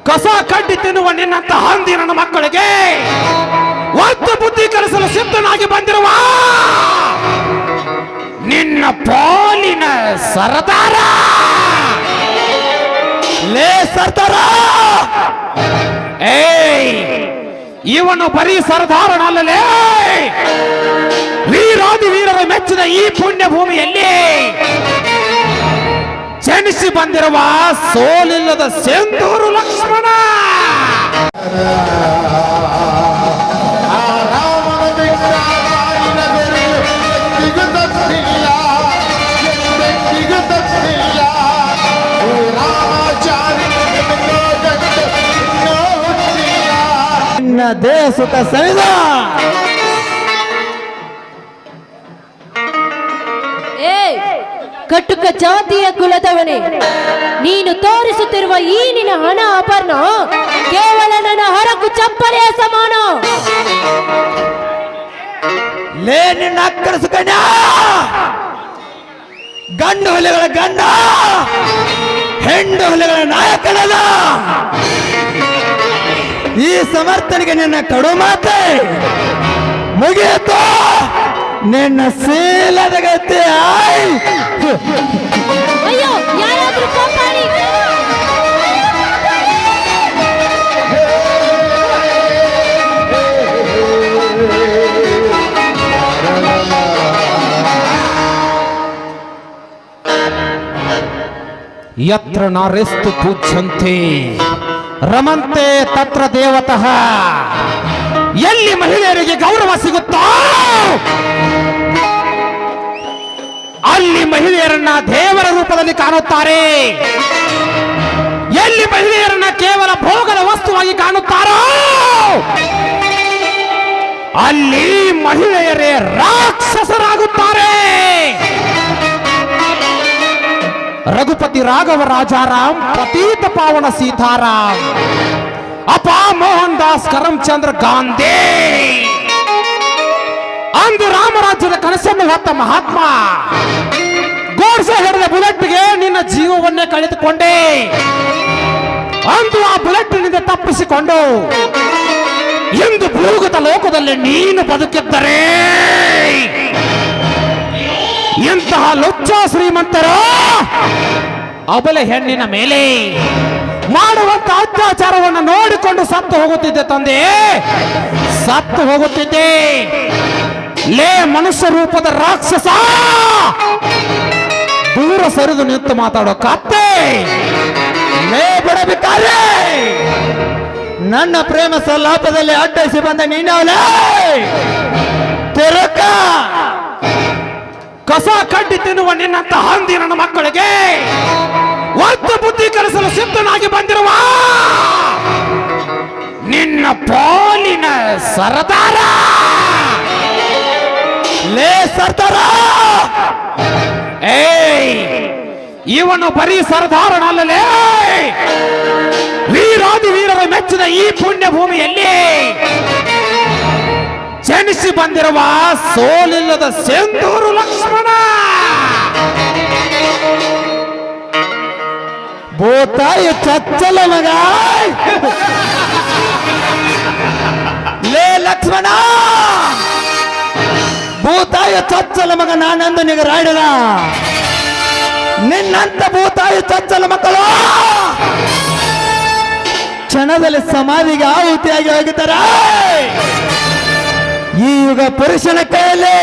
ಕಸ ಕಡ್ಡಿ ತಿನ್ನುವ ನಿನ್ನಂತ ಹಂದಿ ನನ್ನ ಮಕ್ಕಳಿಗೆ ಒಂದು ಬುದ್ಧಿ ಕಲಿಸಲು ಸಿದ್ಧನಾಗಿ ಬಂದಿರುವ ನಿನ್ನ ಪಾಲಿನ ಸರದಾರ. ಲೇ ಸರ್ದಾರ, ಇವನು ಬರೀ ಸರದಾರನಲ್ಲಲೇ, ವೀರಾದಿ ವೀರರ ಮೆಚ್ಚಿದ ಈ ಪುಣ್ಯ ಭೂಮಿಯಲ್ಲಿ ಜನಿಸಿ ಬಂದಿರುವ ಸೋಲಿಲ್ಲದ ಸೆಂದೂರು ಲಕ್ಷ್ಮಣ. ದೇಸುತ ಸವಿದ ಕಟುಕ ಜಾತಿಯ ಕುಲದವನೇ, ನೀನು ತೋರಿಸುತ್ತಿರುವ ಈ ನಿನ್ನ ಹಣ ಆಭರಣ ಕೇವಲ ನನ್ನ ಹರಕು ಚಪ್ಪಲೆಯ ಸಮಾನ. ಲೇ ನಿನ್ನ ಅಕ್ಕರಸು ಗಂಡ, ಗಂಡು ಹುಲಿಗಳ ಗಂಡ, ಹೆಣ್ಣು ಹುಲಿಗಳ ನಾಯಕನಲ್ಲ. ಈ ಸಮರ್ಥನೆಗೆ ನಿನ್ನ ಕಡು ಮಾತೆ ಮುಗಿಯಿತು. ನಿನ್ನ ಶೀಲದ ಗತಿ. ಅಯ್ಯೋ, ಯಾರಾದ್ರೂ ಕಾಪಾಡಿ. ಯತ್ರ ನಾರೆಸ್ತು ಪೂಜ್ಯಂತೆ ರಮಂತೆ ತತ್ರ ದೇವತಃ. ಎಲ್ಲಿ ಮಹಿಳೆಯರಿಗೆ ಗೌರವ ಸಿಗುತ್ತೋ ಅಲ್ಲಿ ಮಹಿಳೆಯರನ್ನ ದೇವರ ರೂಪದಲ್ಲಿ ಕಾಣುತ್ತಾರೆ. ಎಲ್ಲಿ ಮಹಿಳೆಯರನ್ನ ಕೇವಲ ಭೋಗದ ವಸ್ತುವಾಗಿ ಕಾಣುತ್ತಾರೋ ಅಲ್ಲಿ ಮಹಿಳೆಯರೇ ರಾಕ್ಷಸರಾಗುತ್ತಾರೆ. ರಘುಪತಿ ರಾಘವ ರಾಜಾರಾಮ್, ಪತೀತ ಪಾವನ ಸೀತಾರಾಮ್, ಅಪ ಮೋಹನ್ ದಾಸ್ ಕರಮ್ಚಂದ್ರ ಗಾಂಧಿ, ಅಂದು ರಾಮರಾಜ್ಯದ ಕನಸನ್ನು ಹೊತ್ತ ಮಹಾತ್ಮ ಗೋಡ್ಸೆ ಹಿಡಿದ ಬುಲೆಟ್ಗೆ ನಿನ್ನ ಜೀವವನ್ನೇ ಕಳೆದುಕೊಂಡೆ. ಅಂದು ಆ ಬುಲೆಟ್ನಿಂದ ತಪ್ಪಿಸಿಕೊಂಡು ಇಂದು ಭೂಗತ ಲೋಕದಲ್ಲಿ ನೀನು ಬದುಕಿದ್ದರೆ ಇಂತಹ ಲುಚ್ಚ ಶ್ರೀಮಂತರು ಅಬಲೆ ಹೆಣ್ಣಿನ ಮೇಲೆ ಮಾಡುವಂತ ಅತ್ಯಾಚಾರವನ್ನು ನೋಡಿಕೊಂಡು ಸತ್ತು ಹೋಗುತ್ತಿದ್ದೆ ತಂದೆ, ಸತ್ತು ಹೋಗುತ್ತಿದ್ದೆ. ಲೇ ಮನುಷ್ಯ ರೂಪದ ರಾಕ್ಷಸ, ದೂರ ಸರಿದು ನಿಂತು ಮಾತಾಡೋ ಕತ್ತೆ. ಲೇ ಬಿಡಬೇಕಾರೆ ನನ್ನ ಪ್ರೇಮ ಸಲ್ಲಾಪದಲ್ಲಿ ಅಡ್ಡಯಿಸಿ ಬಂದ ನೀನವಲೇ ತಿರುಕ. ಕಸ ಕಡ್ಡಿ ತಿನ್ನುವ ನಿನ್ನಂತ ಹಂದಿ ನನ್ನ ಮಕ್ಕಳಿಗೆ ಒಂದು ಬುದ್ಧಿ ಕಲಿಸಲು ಸಿದ್ಧನಾಗಿ ಬಂದಿರುವ ನಿನ್ನ ಪಾಲಿನ ಸರದಾರ. ಲೇ ಸರ್ದಾರ, ಇವನು ಬರೀ ಸರದಾರನಲ್ಲಲೇ, ವೀರಾದಿ ವೀರರ ಮೆಚ್ಚಿದ ಈ ಪುಣ್ಯ ಭೂಮಿಯಲ್ಲಿ ಜನಿಸಿ ಬಂದಿರುವ ಸೋಲಿಲ್ಲದ ಸೆಂದೂರು ಲಕ್ಷ್ಮಣ. ಭೂತಾಯಿ ಚಚ್ಚಲ ಮಗ. ಲೇ ಲಕ್ಷ್ಮಣ, ಭೂತಾಯಿ ಚಚ್ಚಲ ಮಗ ನಾನಂದು ನಿಗರಾಡಿದ. ನಿನ್ನಂತ ಭೂತಾಯಿ ಚಚ್ಚಲ ಮಕ್ಕಳು ಕ್ಷಣದಲ್ಲಿ ಸಮಾಧಿಗೆ ಆಹುತಿಯಾಗಿ ಹೋಗಿದ್ದಾರೆ. ಈ ಯುಗ ಪುರುಷನ ಕೈಯಲ್ಲಿ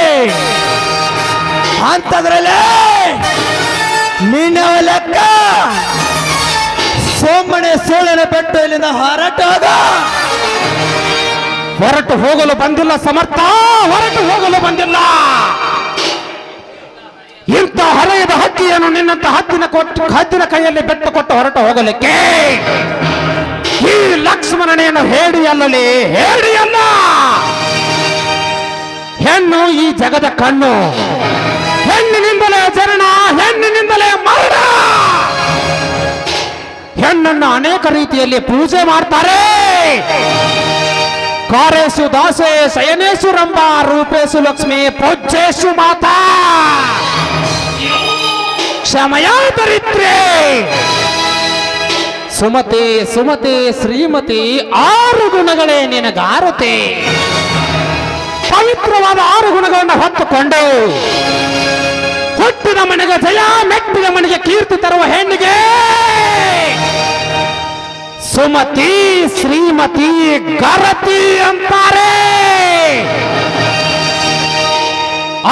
ಅಂತದ್ರಲ್ಲೇ ನೀನವ ಲೆಕ್ಕ. ಸೋಮಣೆ ಸೋಳನ ಬೆಟ್ಟು ಇಲ್ಲಿಂದ ಹೊರಟು ಹೋಗಲು ಬಂದಿಲ್ಲ ಸಮರ್ಥ, ಹೊರಟು ಹೋಗಲು ಬಂದಿಲ್ಲ. ಇಂಥ ಹರೆಯದ ಹಕ್ಕಿಯನ್ನು ನಿನ್ನಂತ ಹದ್ದಿನ ಕೈಯಲ್ಲಿ ಬೆಟ್ಟು ಕೊಟ್ಟು ಹೊರಟು ಹೋಗಲಿಕ್ಕೆ ಈ ಲಕ್ಷ್ಮಣನೇನು ಹೇಡಿಯಲ್ಲಲೇ, ಹೇಡಿಯಲ್ಲ. ಹೆಣ್ಣು ಈ ಜಗದ ಕಣ್ಣು, ಹೆಣ್ಣಿನಿಂದಲೇ ಜನನ, ಹೆಣ್ಣಿನಿಂದಲೇ ಮರಣ. ಹೆಣ್ಣನ್ನು ಅನೇಕ ರೀತಿಯಲ್ಲಿ ಪೂಜೆ ಮಾಡ್ತಾರೆ. ಕಾರೇಶು ದಾಸೆ ಶಯನೇಶು ರಂಭ ರೂಪೇಶು ಲಕ್ಷ್ಮಿ ಪೂಜ್ಯೇಶು ಮಾತಾ ಕ್ಷಮಯಾ ದರಿದ್ರೇ ಸುಮತಿ ಸುಮತಿ ಶ್ರೀಮತಿ 6 ಗುಣಗಳೇ ನಿನಗಾರುತೆ. ಪವಿತ್ರವಾದ 6 ಗುಣಗಳನ್ನು ಹೊತ್ತುಕೊಂಡು ಹುಟ್ಟಿದ ಮನೆಗೆ ಜಯ, ಮೆಟ್ಟಿದ ಮನೆಗೆ ಕೀರ್ತಿ ತರುವ ಹೆಣ್ಣಿಗೆ ಸುಮತಿ ಶ್ರೀಮತಿ ಗರತಿ ಅಂತಾರೆ.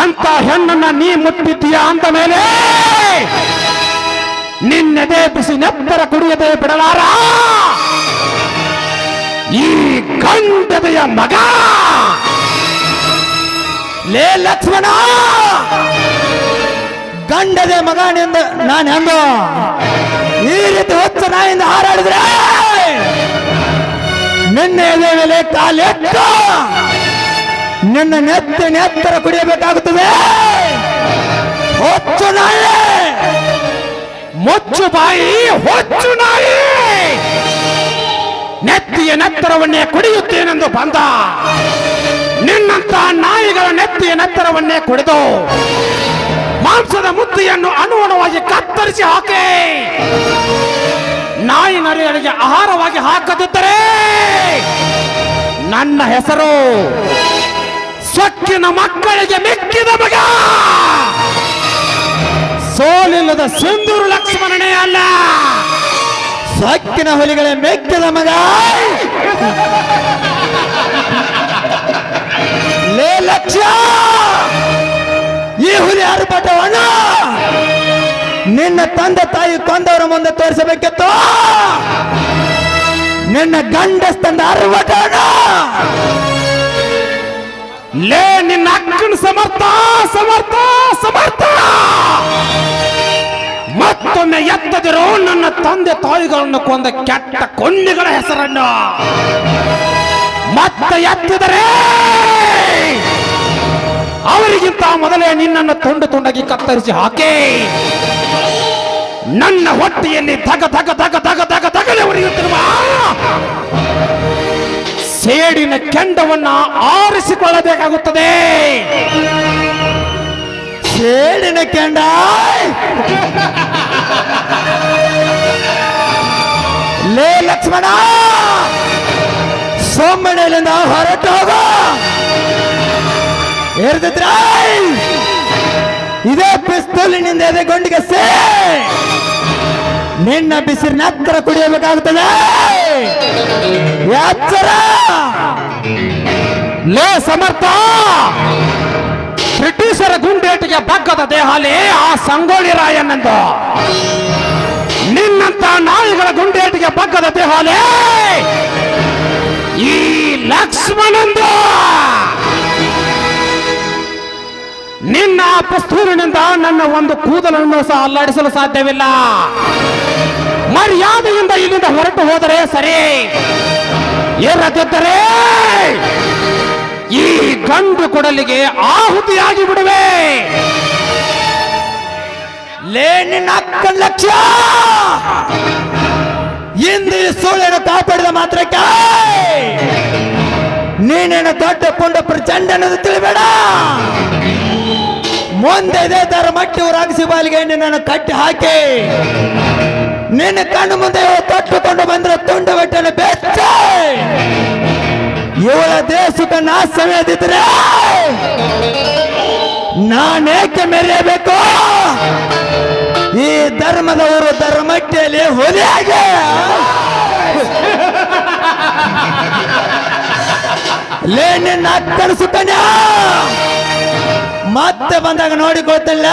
ಅಂತ ಹೆಣ್ಣನ್ನ ನೀ ಮುಟ್ಟಿದ್ದೀಯ ಅಂತ ಮೇಲೆ ನಿನ್ನೆದೆ ಬಿಸಿ ನೆತ್ತರ ಕುಡಿಯದೆ ಬಿಡಲಾರ ಈ ಗಂಡದೆಯ ಮಗ. ಲೇ ಲಕ್ಷ್ಮಣ, ಗಂಡದೆ ಮಗನಿಂದ ನಾನು ಹೆಂದು ಈ ರೀತಿ ಹೊತ್ತು ನಾಯಿಂದ ಹಾರಾಡಿದ್ರೆ ನಿನ್ನ ಎದೆ ಮೇಲೆ ಕಾಲೆಟ್ಟು ನಿನ್ನ ನೆತ್ತರ ಕುಡಿಯಬೇಕಾಗುತ್ತದೆ. ಹೊಚ್ಚು ನಾಯಿ, ಮುಚ್ಚು ಬಾಯಿ, ಹೊಚ್ಚು ನಾಯಿ. ನೆತ್ತಿಯ ನೆತ್ತರವನ್ನೇ ಕುಡಿಯುತ್ತೇನೆಂದು ಬಂದ ನಿನ್ನಂತ ನಾಯಿಗಳ ನೆತ್ತಿಯ ನೆತ್ತರವನ್ನೇ ಕುಡಿದು ಮಾಂಸದ ಮುದ್ದೆಯನ್ನು ಅನುಗುಣವಾಗಿ ಕತ್ತರಿಸಿ ಹಾಕಿ ನಾಯಿ ನರಿಗಳಿಗೆ ಆಹಾರವಾಗಿ ಹಾಕದಿದ್ದರೆ ನನ್ನ ಹೆಸರು ಸೊಕ್ಕಿನ ಮಕ್ಕಳಿಗೆ ಮೆಕ್ಕಿದ ಮಗ, ಸೋಲಿಲ್ಲದ ಸಿಂಧೂರು ಲಕ್ಷ್ಮಣನೇ ಅಲ್ಲ. ಸಕ್ಕಿನ ಹುಲಿಗಳ ಮೆಕ್ಕಿದ ಮಗ. ಲೇ ಲಕ್ಷ್ಯ, ಈ ಹುಲಿ ಆರ್ಭಟವನ್ನು ನಿನ್ನ ತಂದೆ ತಾಯಿ ಕೊಂದವರ ಮುಂದೆ ತೋರಿಸಬೇಕಿತ್ತು. ನಿನ್ನ ಗಂಡಸ್ತಂದ ಆರ್ಭಟವನ್ನು ಲೇ ನಿನ್ನ ಅಕ್ಕನ ಸಮರ್ಥ ಸಮರ್ಥ ಸಮರ್ಥ. ಮತ್ತೊಮ್ಮೆ ಎತ್ತದಿರೋ ನನ್ನ ತಂದೆ ತಾಯಿಗಳನ್ನು ಕೊಂದ ಕೆಟ್ಟ ಕೊಂಡಿಗಳ ಹೆಸರನ್ನು ಮತ್ತೆ ಎತ್ತಿದರೆ ಅವರಿಗಿಂತ ಮೊದಲೇ ನಿನ್ನನ್ನು ತುಂಡು ತುಂಡಾಗಿ ಕತ್ತರಿಸಿ ಹಾಕಿ ನನ್ನ ಹೊಟ್ಟೆಯಲ್ಲಿ ಧಗ ಧಗ ಧಗ ಧಗ ಧಗ ಧಗಲೆ ಉರಿಯುತ್ತಿರುವ ಸೇಡಿನ ಕೆಂಡವನ್ನ ಆರಿಸಿಕೊಳ್ಳಬೇಕಾಗುತ್ತದೆ. ಸೇಡಿನ ಕೆಂಡ ಲೇ ಲಕ್ಷ್ಮಣ, ಸೋಮಣ್ಣಲಿಂದ ಹೊರಟು ಹೋಗೋ. ಇರ್ದಿದ್ರ ಇದೇ ಪಿಸ್ತೂಲಿನಿಂದ ಎದೆ ಗುಂಡಿಗೆ ನಿನ್ನ ಬಿಸಿರಿನ ಹತ್ತಿರ ಕುಡಿಯಬೇಕಾಗುತ್ತದೆ. ಎಚ್ಚರ. ಲೇ ಸಮರ್ಥ, ಬ್ರಿಟಿಷರ ಗುಂಡೇಟಿಗೆ ಬಗ್ಗದ ದೇಹಾಲಿ ಆ ಸಂಗೊಳ್ಳಿ ರಾಯಣ್ಣಂದು, ನಿನ್ನಂತ ನಾಯಿಗಳ ಗುಂಡೇಟಿಗೆ ಬಗ್ಗದ ದೇಹಾಲಿ ಈ ಲಕ್ಷ್ಮಣಂದು. ನಿನ್ನ ಪಸ್ತೂರಿನಿಂದ ನನ್ನ ಒಂದು ಕೂದಲನ್ನು ಸಹ ಅಲ್ಲಾಡಿಸಲು ಸಾಧ್ಯವಿಲ್ಲ. ಮರ್ಯಾದೆಯಿಂದ ಇಲ್ಲಿಂದ ಹೊರಟು ಹೋದರೆ ಸರಿ, ಇರದಿದ್ದರೆ ಈ ಗಂಡು ಕೊಡಲಿಗೆ ಆಹುತಿಯಾಗಿ ಬಿಡುವೆ. ಲೇ ನಿನ್ನ ಅಕ್ಕನ ಲಕ್ಷ್ಯ, ಇಂದು ಈ ಸೂಳೆಯನ್ನು ಕಾಪಾಡಿದ ಮಾತ್ರಕ್ಕೆ ನೀನೇನು ದೊಡ್ಡ ಪುಂಡ ಪ್ರಚಂಡ ಅನ್ನೋದು ತಿಳಿಬೇಡ. ಮುಂದೆ ಇದೇ ತರ ಮಟ್ಟಿ ಊರಾಗಿಸಿ ಬಾಲಿಗೆ ನಿನ್ನನ್ನು ಕಟ್ಟಿ ಹಾಕಿ ನಿನ್ನ ಕಣ್ಣು ಮುಂದೆ ತೊಟ್ಟುಕೊಂಡು ಬಂದ್ರೆ ತುಂಡು ಬೆಟ್ಟನ ಬೆಚ್ಚ ಇವಳ ದೇಶಕ್ಕೆ ನಾ ಸಮಯದಿದ್ರೆ ನಾನೇಕೆ ಮೆರೆಯಬೇಕು? ಈ ಧರ್ಮದವರು ಧರ್ಮಟ್ಟಿಯಲ್ಲಿ ಹುಲಿಯಾಗೆ ಲೇ ನಿನ್ನ ಅಕ್ಕನ ಸುಕನ್ಯಾ ಮತ್ತೆ ಬಂದಾಗ ನೋಡಿಕೊಳ್ತಿಲ್ಲ.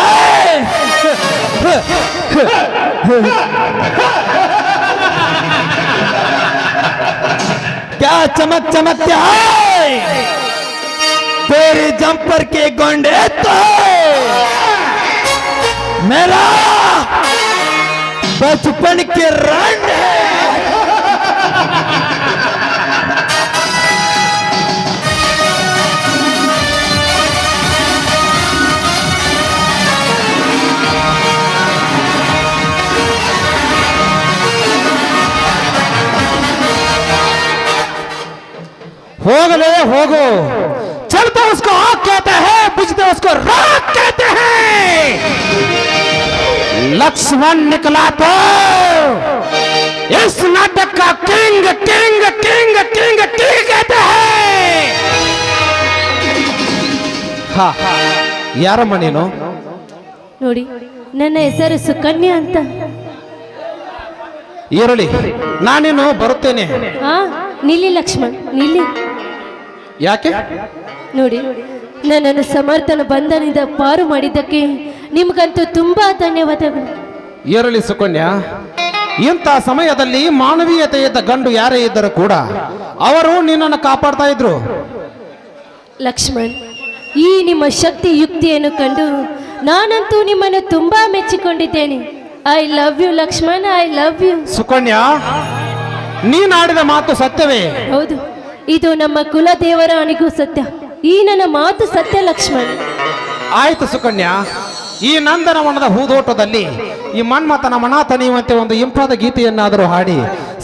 क्या चमक चमकते है तेरी जंपर के गोंडे तो मेरा बचपन के रंग है. ಹೋಗಲೇ ಹೋಗು, चलते उसको आग कहते हैं, बुझते उसको राख कहते हैं. लक्ष्मण निकला तो इस नाटक का king king king king king कहते हैं ಹಾ ಯಾರಮ್ಮ ನೀನು? ನೋಡಿ, ನನ್ನ ಹೆಸರು ಸುಕನ್ಯಾ ಅಂತ. ಈರುಳ್ಳಿ ನಾನೇನು ಬರುತ್ತೇನೆ. ಹಾ, ನಿಲ್ಲಿ ಲಕ್ಷ್ಮಣ್, ನಿಲ್ಲಿ. ಯಾಕೆ? ನೋಡಿ, ನನ್ನನ್ನು ಸಮರ್ಥನ ಬಂಧನದಿಂದ ಪಾರು ಮಾಡಿದ್ದಕ್ಕೆ ನಿಮ್ಗಂತೂ ತುಂಬಾ ಧನ್ಯವಾದಗಳು. ಈರುಳ್ಳಿ ಸುಕನ್ಯಾ, ಇಂಥ ಸಮಯದಲ್ಲಿ ಮಾನವೀಯತೆಯ ಗಂಡು ಯಾರೇ ಇದ್ದರೂ ಕೂಡ ಅವರು ನಿನ್ನನ್ನು ಕಾಪಾಡ್ತಾ ಇದ್ರು. ಲಕ್ಷ್ಮಣ್, ಈ ನಿಮ್ಮ ಶಕ್ತಿ ಯುಕ್ತಿಯನ್ನು ಕಂಡು ನಾನಂತೂ ನಿಮ್ಮನ್ನು ತುಂಬಾ ಮೆಚ್ಚಿಕೊಂಡಿದ್ದೇನೆ. I love you Lakshman, I love you. Sukanya, ನೀನಾಡಿದ ಮಾತು ಸತ್ಯವೇ? ಹೌದು, ಇದು ನಮ್ಮ ಕುಲದೇವರ ಅಣಿಗೂ ಸತ್ಯ. ಈ ನನ್ನ ಮಾತು ಸತ್ಯ ಲಕ್ಷ್ಮಣ್. ಆಯ್ತು ಸುಕನ್ಯಾ, ಈ ನಂದನವನದ ಹೂದೋಟದಲ್ಲಿ ಈ ಮನ್ಮಥನ ಮನ ತಣಿಯುವಂತೆ ಒಂದು ಇಂಪಾದ ಗೀತೆಯನ್ನಾದರೂ ಹಾಡಿ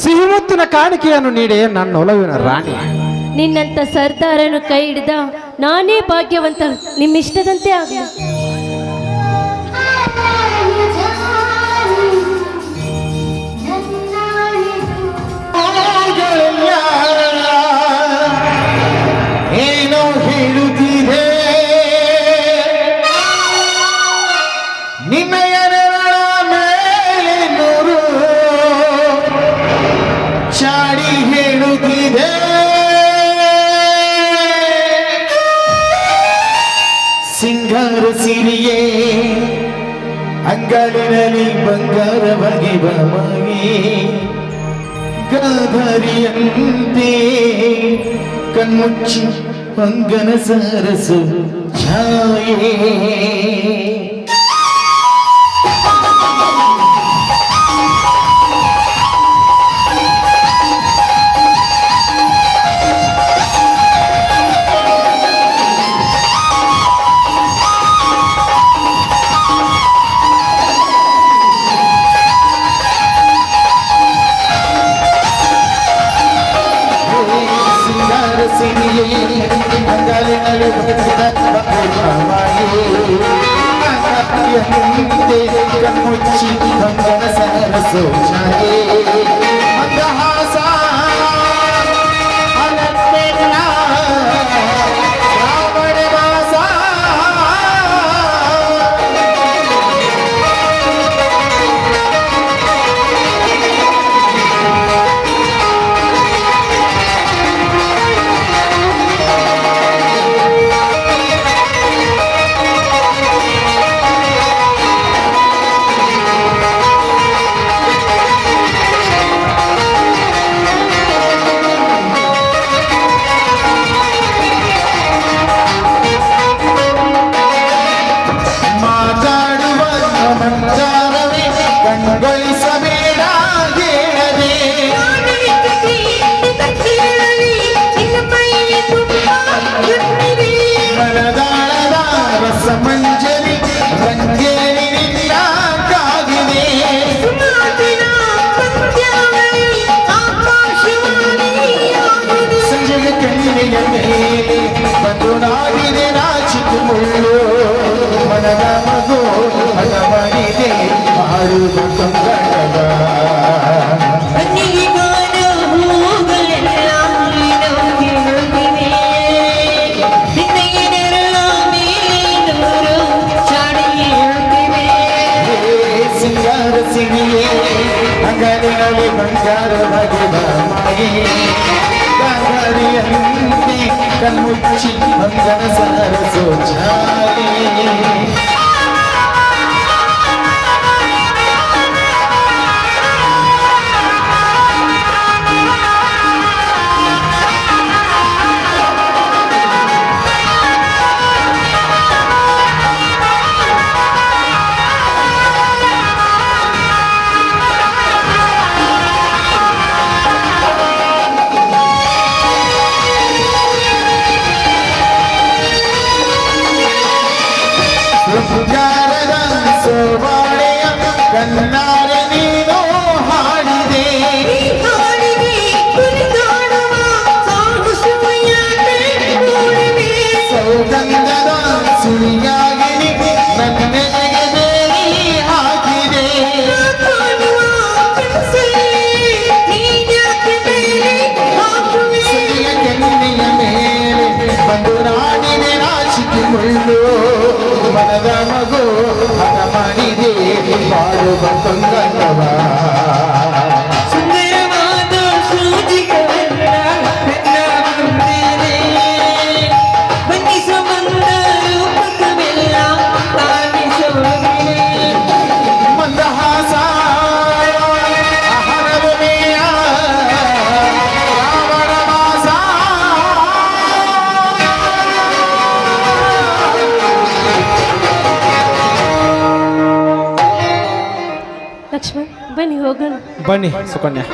ಸಿಹಿಮುತ್ತಿನ ಕಾಣಿಕೆಯನ್ನು ನೀಡಿ ನನ್ನ ಒಲವಿನ ರಾಣಿ. ನಿನ್ನಂತ ಸರ್ದಾರನು ಕೈ ಹಿಡಿದ ನಾನೇ ಭಾಗ್ಯವಂತ. ನಿಮ್ಮಿಷ್ಟದಂತೆ ಆಗಲಿ. ಏನೋ ಹೇಳುತ್ತೀರೆ ನಿನ್ನಯ ಮೇಲೆ ನೂರು ಚಾಡಿ ಹೇಳುತ್ತಿದೆ. ಸಿಂಗಾರ ಸಿರಿಯೇ ಅಂಗಾಲಿನಲ್ಲಿ ಬಂಗಾರ ಬಗೆ ಬಮಗೆ ಗಾಧರಿಯಂತೆ ಕಣ್ಮುಚ್ಚಿ ಅಂಗನ ಸರಸು ಛಾಯೆ. ಕಣ್ಮುಚ್ಚಿ ಅಂಗನ ಸರಸು ಛಾಯೆ ಮಂದಹಾಸ ಅಲಂತೆಲ್ಲ ಶ್ರಾವಣ ಮಾಸ ಕಣ್ಗೊಳಿಸಬೇಡ ಹೇಳದೆ ಮನದಾಳದ ರಸಮಂಜರಿ ರಂಗೇರಿನಿಂದ ಕಾಗಿದೆ. ಸಂಜೆಗೆ ಕಣ್ಣಿನ ಮೇಲೆ ಬಂದು ನಾಗಿದೆ ನಾಚಿಕೆ ಮುಳ್ಳು ಮನದ ಮಗು ಹಣ ಮಾಡಿದೆ ಆಡುವ ಕಂಗಡವ. ಸಿಂಗಾರ ಸಿರಿಯೇ ಅಂಗಡಿನಲ್ಲಿ ಬಂಗಾರ ಬಗೆದ ಮಾಯೆ ಗಾಂಧಾರಿಯಂತೆ ಕಣ್ಮುಚ್ಚಿ ಅಂಗನ ಸರಸು ಛಾಯೆ. ಬಾಳು ಬಂತಂಗವ ಸುಂದರವಾದ ಸೂಜಿಗವೆಲ್ಲ ನನ್ನ ಮುಂದೇನೆ ಬನ್ನಿಸೋ ಬಂದ ರೂಪಕವೆಲ್ಲ ತಾಗಿಸೋದಿನೆ ಮಂದಹಾಸ ಆಹಾರಭೂಮಿಯ ರಾವಣ ಮಾಸ ಲಕ್ಷ್ಮಣ್ ಬನ್ನಿ ಹೋಗೋಣ. ಬನ್ನಿ ಸುಕನ್ಯಾ.